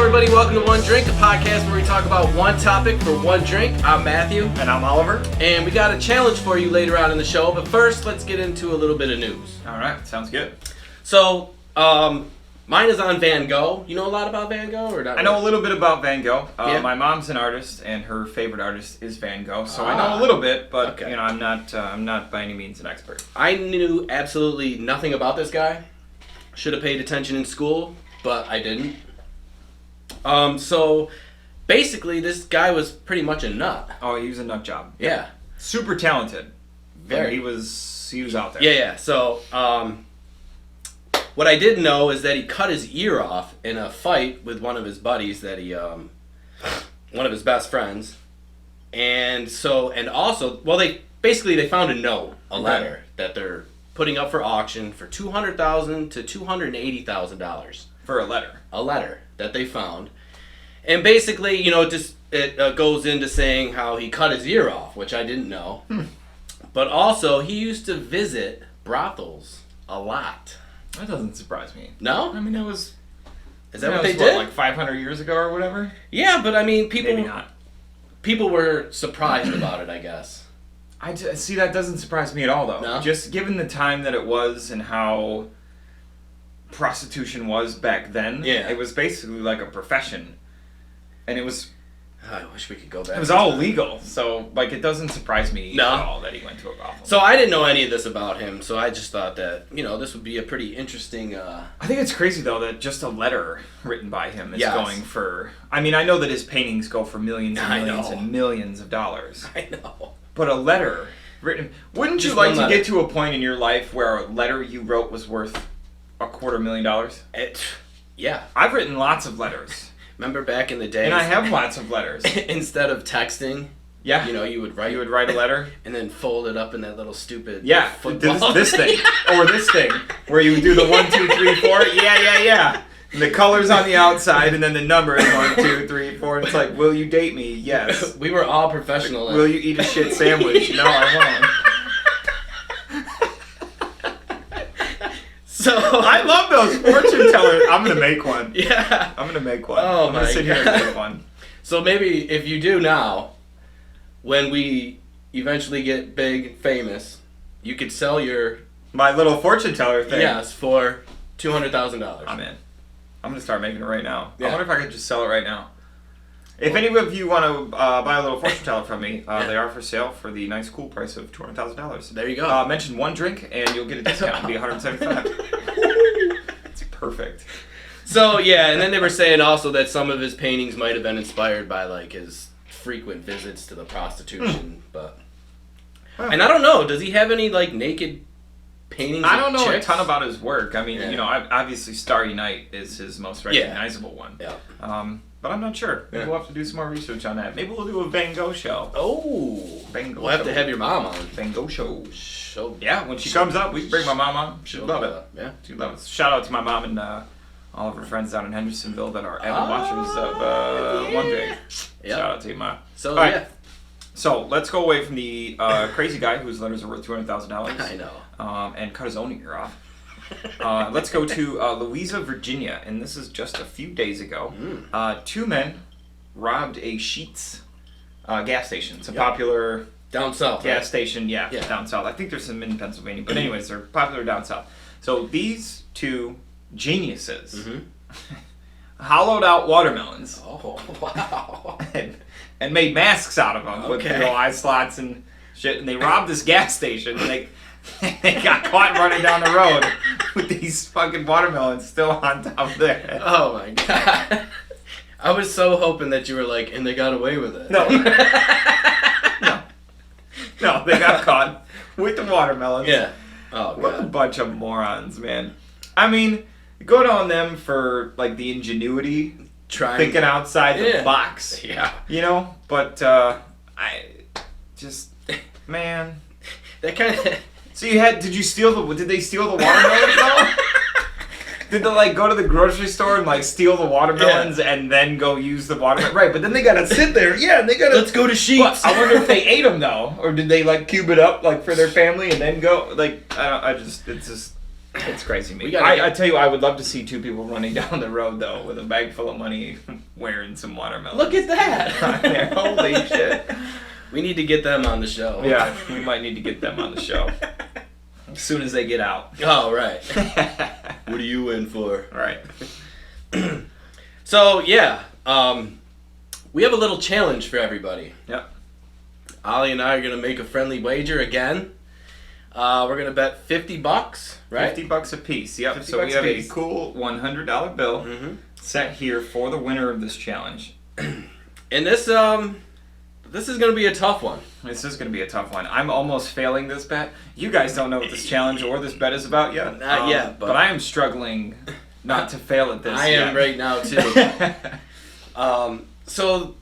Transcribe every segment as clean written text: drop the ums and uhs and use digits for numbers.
everybody. Welcome to One Drink, a podcast where we talk about one topic for one drink. I'm Matthew. And I'm Oliver. And we got a challenge for you later on in the show. But first, let's get into a little bit of news. All right, sounds good. So, mine is on Van Gogh. You know a lot about Van Gogh? Or not? I know a little bit about Van Gogh. Yeah. My mom's an artist, and her favorite artist is Van Gogh. So I know a little bit, but okay. you know, I'm not by any means an expert. I knew absolutely nothing about this guy. Should have paid attention in school, but I didn't. So basically, this guy was pretty much a nut. Oh, he was a nut job. Yeah. Super talented. Very. He was out there. Yeah. So, what I did know is that he cut his ear off in a fight with one of his buddies that he, one of his best friends. And also, they found a note, a letter, that they're putting up for auction for $200,000 to $280,000. For a letter. A letter that they found. And basically, it goes into saying how he cut his ear off, which I didn't know. But also, he used to visit brothels a lot. That doesn't surprise me. No? I mean, Is that what they did? Like 500 years ago or whatever? Yeah, but I mean, Maybe not. People were surprised about it, I guess. See, that doesn't surprise me at all, though. No? Just given the time that it was and how prostitution was back then, yeah. It was basically like a profession. And it was... I wish we could go back. It was all legal, so it doesn't surprise me No. at all that he went to a brothel. So I didn't know any of this about him, so I just thought that, this would be a pretty interesting... I think it's crazy, though, that just a letter written by him is Yes. going for... I mean, I know that his paintings go for millions and millions know. and millions of dollars. I know. But a letter written... Wouldn't Just you like one to letter. get to a point in your life where a letter you wrote was worth $250,000? Yeah. I've written lots of letters. Remember back in the day? And I have lots of letters. Instead of texting, Yeah. you would write a letter. and then fold it up in that little stupid Yeah, football. this thing. Or this thing. Where you do the 1, 2, 3, 4. Yeah. And the color's on the outside, and then the number is 1, 2, 3, 4. And it's like, will you date me? Yes. We were all professional. Will you eat a shit sandwich? No, I won't. So I love those fortune tellers. I'm going to make one. Yeah. I'm going to make one. Oh, I'm going to sit here and make one. So maybe if you do now, when we eventually get big and famous, you could sell your... My little fortune teller thing. Yes, for $200,000. I'm in. I'm going to start making it right now. Yeah. I wonder if I could just sell it right now. If any of you want to buy a little fortune teller from me, they are for sale for the nice cool price of $200,000. There you go. Mention one drink and you'll get a discount. It'll be $175. It's perfect. So, yeah, and then they were saying also that some of his paintings might have been inspired by, his frequent visits to the prostitution, but... Well, And I don't know, does he have any, naked paintings I don't of know chicks? a ton about his work. I mean, Yeah. obviously Starry Night is his most recognizable one. Yeah. But I'm not sure. Maybe Yeah. we'll have to do some more research on that. Maybe we'll do a Van Gogh show. Oh! Van Gogh We'll have show. to have your mom on. Van Gogh show. Show. Yeah, when she comes up, we can bring my mom on. She'd love it. Yeah. She'd love it. Shout out to my mom and all of her friends down in Hendersonville that are avid watchers of One Drink. Yep. Shout out to you, Ma. So, All right. yeah. So let's go away from the crazy guy whose letters are worth $200,000. I know. And cut his own ear off. Let's go to Louisa, Virginia, and this is just a few days ago. 2 men robbed a Sheetz gas station. It's a popular Down south, gas right? station, yeah, Yeah. down south. I think there's some in Pennsylvania, but anyways, they're popular down south. So these 2 geniuses hollowed out watermelons Oh, wow. and made masks out of them with Okay. little eye slots and shit. And they robbed this gas station. And they got caught running down the road with these fucking watermelons still on top of their head. Oh, my God. I was so hoping that you were and they got away with it. No. No, they got caught with the watermelons. Yeah. Oh, What a God. bunch of morons, man. I mean, good on them for, the ingenuity, thinking outside the box. Yeah. But, I just, man. That kind of... So did they steal the watermelons though? Did they go to the grocery store and steal the watermelons and then go use the watermelon? Right, but then they gotta sit there. Yeah, and they gotta. Let's go to Sheetz. I wonder if they ate them though, or did they cube it up for their family and then go it's crazy to me. I tell you, I would love to see 2 people running down the road though with a bag full of money, wearing some watermelons. Look at that! Holy shit. We need to get them on the show. Yeah, we might need to get them on the show. As soon as they get out. Oh, right. What are you in for? Right. So, yeah. We have a little challenge for everybody. Yep. Ollie and I are going to make a friendly wager again. We're going to bet $50, right? $50 a piece, yep. So we $50 have a a piece. cool $100 bill set here for the winner of this challenge. And this is going to be a tough one. This is going to be a tough one. I'm almost failing this bet. You guys don't know what this challenge or this bet is about yet. Not yet, but I am struggling not to fail at this I am right now, too. So,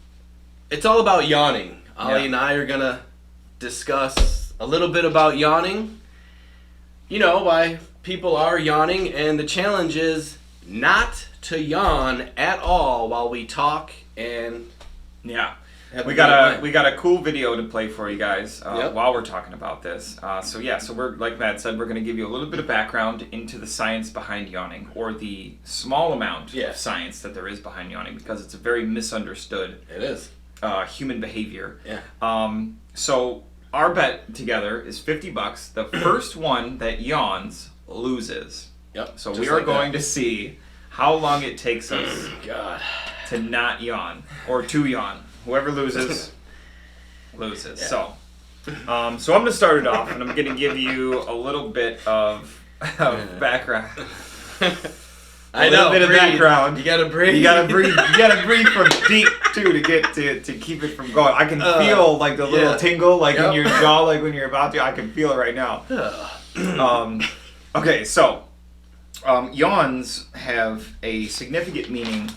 it's all about yawning. Ollie and I are going to discuss a little bit about yawning. You know, why people are yawning. And the challenge is not to yawn at all while we talk and... Yeah. have We a got good we got a cool video to play for you guys Yep. while we're talking about this. So we're, like Matt said, we're going to give you a little bit of background into the science behind yawning, or the small amount of science that there is behind yawning, because it's a very misunderstood It is. human behavior. Yeah. So our bet together is $50. The first one that yawns loses. Yep. So just we are like going that. to see how long it takes us God. to not yawn, or to yawn. Whoever loses, loses. Yeah. So I'm going to start it off, and I'm going to give you a little bit of background. I little know. bit of breathe. background. You gotta breathe. You gotta breathe. You gotta breathe from deep too to get to keep it from going. I can feel like the little tingle, like in your jaw, like when you're about to. I can feel it right now. Okay, so yawns have a significant meaning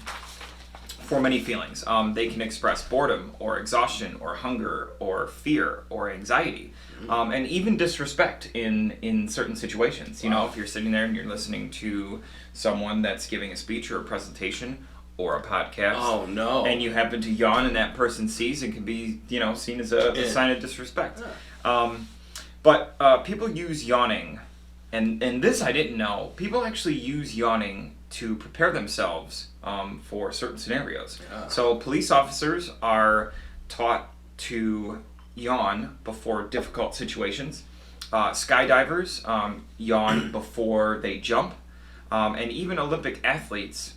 for many feelings. They can express boredom, or exhaustion, or hunger, or fear, or anxiety, and even disrespect in certain situations. You know, if you're sitting there and you're listening to someone that's giving a speech or a presentation or a podcast, Oh no! and you happen to yawn and that person sees, it can be, you know, seen as a sign of disrespect. But people use yawning, and this I didn't know. People actually use yawning to prepare themselves for certain scenarios. So police officers are taught to yawn before difficult situations. Skydivers yawn before they jump. And even Olympic athletes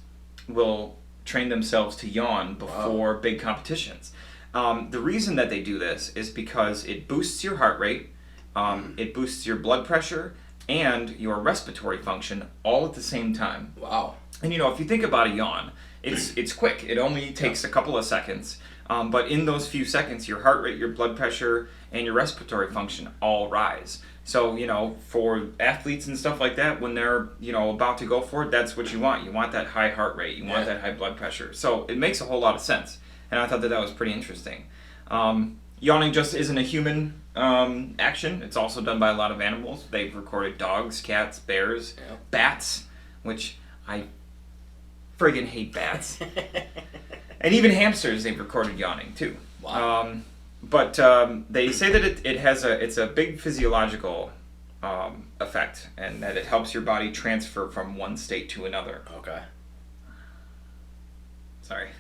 will train themselves to yawn before big competitions. The reason that they do this is because it boosts your heart rate, it boosts your blood pressure, and your respiratory function all at the same time. Wow. And you know, if you think about a yawn, it's quick. It only takes a couple of seconds. But in those few seconds, your heart rate, your blood pressure, and your respiratory function all rise. So, you know, for athletes and stuff like that, when they're, you know, about to go for it, that's what you want. You want that high heart rate. You want that high blood pressure. So it makes a whole lot of sense. And I thought that was pretty interesting. Yawning just isn't a human action. It's also done by a lot of animals. They've recorded dogs, cats, bears, bats, which I friggin' hate bats. And even hamsters, they've recorded yawning too. Wow. But they say that it's a big physiological effect, and that it helps your body transfer from one state to another. Okay. Sorry.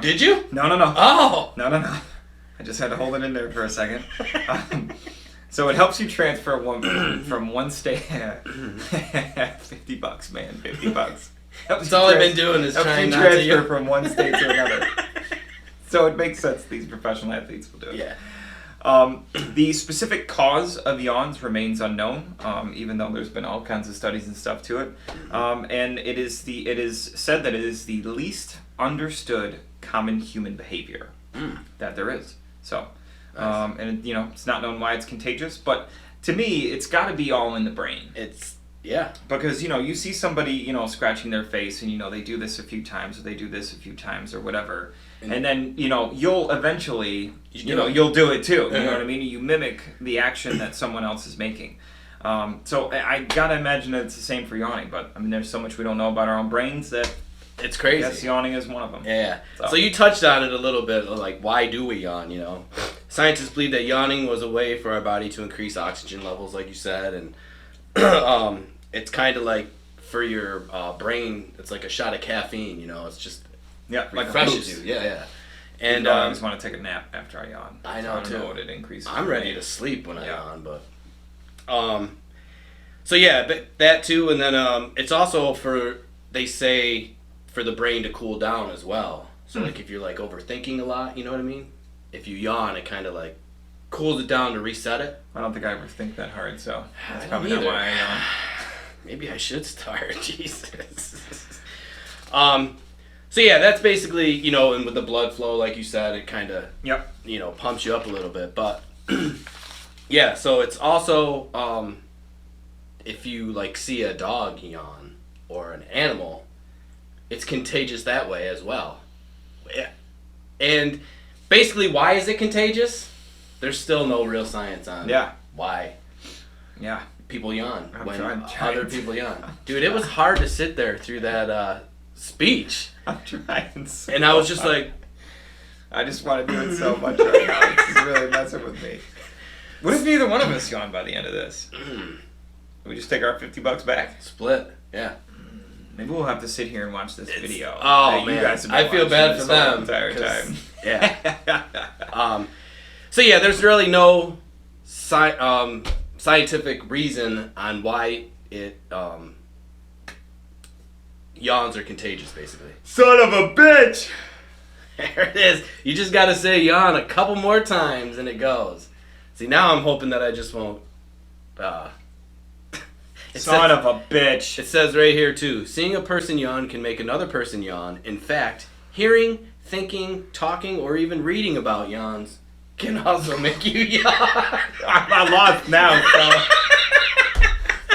Did you? No. Oh. No. I just had to hold it in there for a second. So it helps you transfer from one state. $50, man. $50. That's all I've been doing is trying not to transfer from one state to another. So it makes sense these professional athletes will do it. Yeah. The specific cause of yawns remains unknown, even though there's been all kinds of studies and stuff to it. And it is said that it is the least understood common human behavior that there is. So, and you know, it's not known why it's contagious, but to me, it's got to be all in the brain. Because, you know, you see somebody, you know, scratching their face, and, you know, they do this a few times, or they do this a few times, or whatever. And then, you know, you'll eventually, you'll do it too. You know what I mean? You mimic the action that someone else is making. So I gotta imagine that it's the same for yawning, but, I mean, there's so much we don't know about our own brains that it's crazy. I guess yawning is one of them. Yeah. So you touched on it a little bit, like, why do we yawn, you know? Scientists believe that yawning was a way for our body to increase oxygen levels, like you said, and it's kind of like for your brain, it's like a shot of caffeine, you know? It's just Yeah, like refreshes a you. Yeah. And I always want to take a nap after I yawn. I know I don't too. know what it increases. I'm ready to sleep when I yawn, but so yeah, but that too, and then it's also they say for the brain to cool down as well. So like if you're like overthinking a lot, you know what I mean? If you yawn, it kind of like cools it down to reset it. I don't think I ever think that hard, so that's I probably don't not either. why I yawn. Maybe I should start. Jesus. So yeah, that's basically, you know, and with the blood flow, like you said, it kind of, Yep. you know, pumps you up a little bit. But yeah, so it's also if you like see a dog yawn or an animal, it's contagious that way as well. Yeah. And basically, why is it contagious? There's still no real science on why people yawn when other people yawn. Dude, it was hard to sit there through that speech. I'm trying so And I was just like... I just want to do it so much right now. This is really messing with me. What if neither one of us yawn by the end of this? We just take our $50 back? Split, yeah. Maybe we'll have to sit here and watch this video. Oh, man. You guys have been I feel bad for watching this them. the entire time. Yeah. So yeah, there's really no scientific reason on why it yawns are contagious, basically. Son of a bitch! There it is. You just gotta say yawn a couple more times and it goes. See, now I'm hoping that I just won't. Son of a bitch. It says right here too, seeing a person yawn can make another person yawn. In fact, hearing, thinking, talking, or even reading about yawns can also make you yawn. I lost now, so.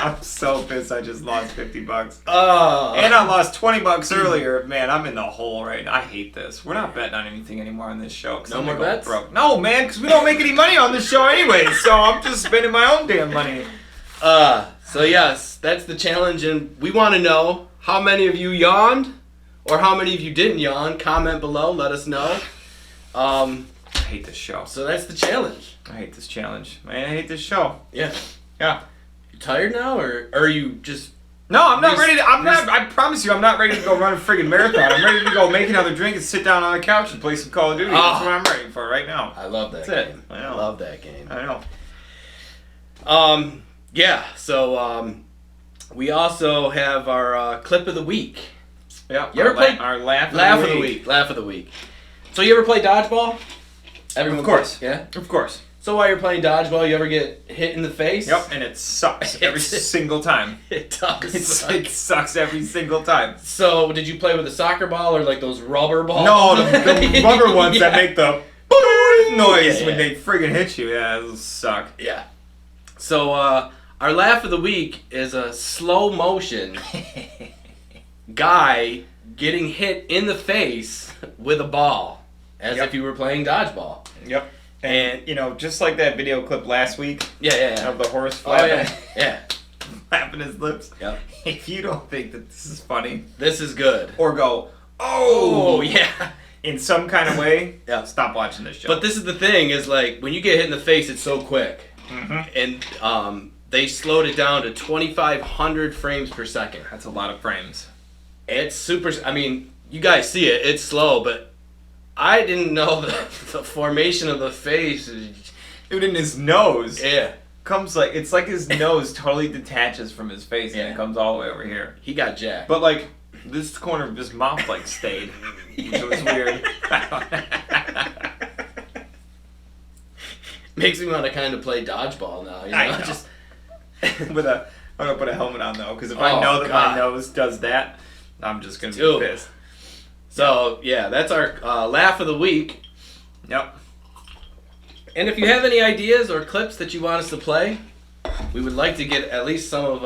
I'm so pissed I just lost $50. Oh. And I lost $20 earlier. Man, I'm in the hole right now. I hate this. We're not betting on anything anymore on this show. No more bets? Broke. No, man, because we don't make any money on this show anyway, so I'm just spending my own damn money. So yes, that's the challenge, and we want to know how many of you yawned, or how many of you didn't yawn. Comment below, let us know. I hate this show. So that's the challenge. I hate this challenge. Man, I hate this show. Yeah. Yeah. You tired now, or are you just... No, I'm not ready to... I promise you, I'm not ready to go run a friggin' marathon. I'm ready to go make another drink and sit down on the couch and play some Call of Duty. That's what I'm ready for right now. I love that That's game. it. I know. love that game. I know. Yeah, so we also have our clip of the week. Yeah. You ever played our laugh of the week? Laugh of the week. So you ever play dodgeball? Of course. Yeah? Of course. So while you're playing dodgeball, you ever get hit in the face? Yep, and it sucks every single time. It does. It sucks every single time. So did you play with a soccer ball or like those rubber balls? No, the rubber ones that make the noise Yeah. when they friggin' hit you. Yeah, those suck. Yeah. So our laugh of the week is a slow motion guy getting hit in the face with a ball, as if you were playing dodgeball. Yep. And you know, just like that video clip last week Yeah. of the horse flapping, Yeah. flapping his lips. Yep. If you don't think that this is funny, This is good. or go, Oh, yeah. in some kind of way, Yeah. stop watching this show. But this is the thing, is like, when you get hit in the face, it's so quick. Mhm. And they slowed it down to 2,500 frames per second. That's a lot of frames. It's super, I mean, you guys see it, it's slow, but I didn't know the formation of the face. Dude, in his nose. Yeah. Comes like, it's like his nose totally detaches from his face and it comes all the way over here. He got jacked. But like, this corner of his mouth like stayed, which was weird. Makes me want to kind of play dodgeball now, you know? I know. Just I'm gonna put a helmet on though, because if I know that my nose does that, I'm just gonna be pissed. So yeah, that's our laugh of the week. Yep. And if you have any ideas or clips that you want us to play, we would like to get at least some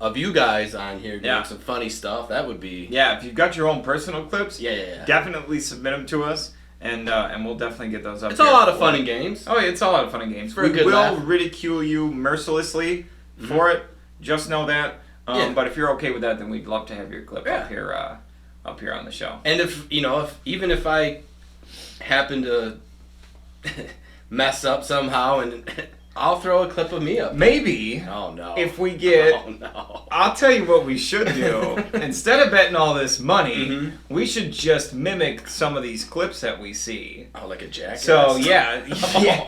of you guys on here doing some funny stuff. That would be... Yeah, if you've got your own personal clips, Yeah. definitely submit them to us, and we'll definitely get those up. It's a lot of fun and games. Oh, yeah, it's a lot of fun and games. For a good will laugh. ridicule you mercilessly for it. Just know that. But if you're okay with that, then we'd love to have your clip up here on the show. And even if I happen to mess up somehow and I'll throw a clip of me up. Maybe. Oh no. If we get... Oh no. I'll tell you what we should do. Instead of betting all this money, Mm-hmm. we should just mimic some of these clips that we see. Oh, like a jackass. So, yeah.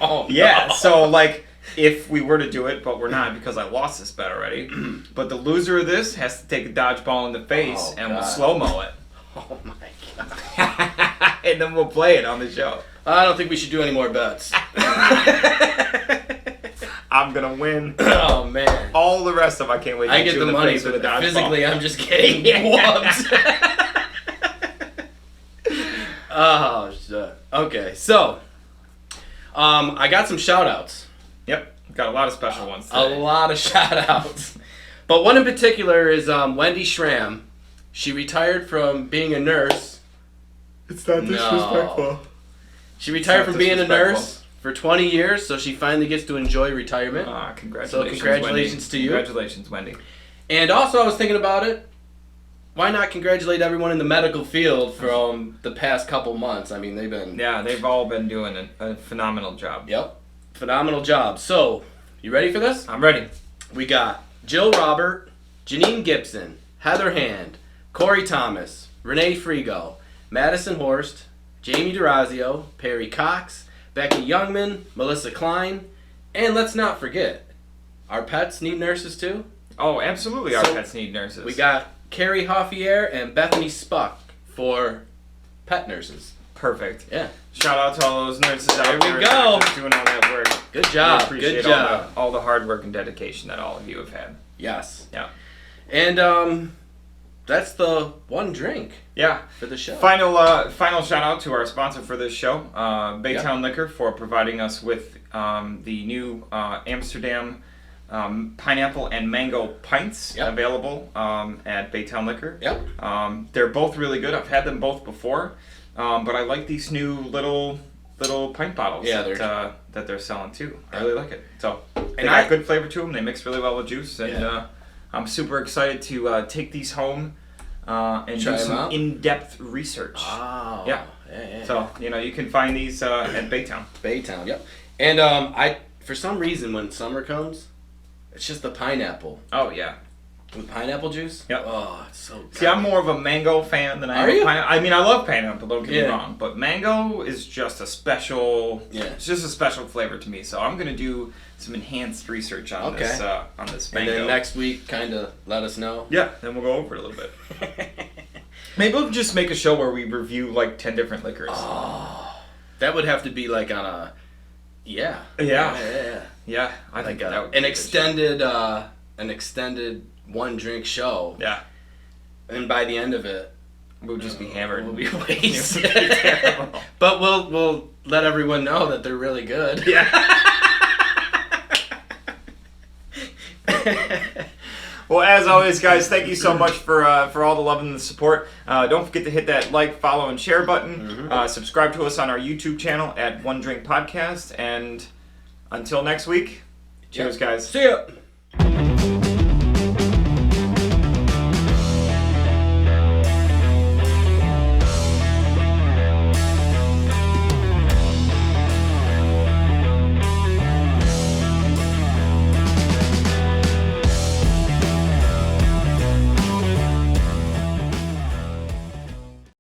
Oh, Yeah, no. so, like, if we were to do it, but we're not because I lost this bet already, but the loser of this has to take a dodgeball in the face, Oh, and we'll God. slow-mo it. Oh my god. And then we'll play it on the show. I don't think we should do any more bets. I'm gonna win. Oh man. All the rest of I can't wait to I hit get you the in money, face with a but dodgeball. physically I'm just getting whooped. Oh shit. Okay, so I got some shout outs. Yep, got a lot of special ones A today. lot of shout outs. But one in particular is Wendy Schramm. She retired from being a nurse. It's not disrespectful. She retired from being a disrespectful. nurse for 20 years, so she finally gets to enjoy retirement. Congratulations, So congratulations Wendy. to you. Congratulations, Wendy. And also, I was thinking about it. Why not congratulate everyone in the medical field from the past couple months? I mean, they've been... Yeah, they've all been doing a phenomenal job. Yep. Phenomenal job. So, you ready for this? I'm ready. We got Jill Robert, Janine Gibson, Heather Hand, Corey Thomas, Renee Frigo, Madison Horst, Jamie DeRazio, Perry Cox, Becky Youngman, Melissa Klein, and let's not forget, our pets need nurses too. Oh, absolutely, our So, pets need nurses. We got Carrie Hoffier and Bethany Spuck for pet nurses. Perfect. Yeah. Shout out to all those nurses out There there we go. doing all that work. Good job. We appreciate Good job. all the hard work and dedication that all of you have had. Yes. Yeah. And that's the one drink Yeah. for the show. Final shout out to our sponsor for this show, Baytown Liquor, for providing us with the new Amsterdam pineapple and mango pints available at Baytown Liquor. Yep. They're both really good. I've had them both before, but I like these new little pint bottles that they're selling too. I really like it. So they got good flavor to them. They mix really well with juice, and I'm super excited to take these home and Try do them some out? in-depth research. Oh. Yeah. So you can find these at Baytown. Baytown. Yep. And I for some reason when summer comes, it's just the pineapple Oh yeah. with pineapple juice. Yep. Oh, it's so good. See, I'm more of a mango fan than I am Are a you? pineapple. I mean, I love pineapple. Don't get me Yeah. wrong, but mango is just a special. Yeah. It's just a special flavor to me. So I'm gonna do some enhanced research on this And mango. then next week, kind of let us know. Yeah, then we'll go over it a little bit. Maybe we'll just make a show where we review like 10 different liquors. Oh, that would have to be like on a, Yeah, I like think that would be an a good show. extended one drink show. Yeah, And by the end of it, we'll just be hammered. we'll be It wasted. would be terrible. But we'll let everyone know that they're really good. Yeah. Well, as always, guys, thank you so much for all the love and the support. Don't forget to hit that like, follow, and share button. Subscribe to us on our YouTube channel at One Drink Podcast. And until next week, cheers, guys. See ya.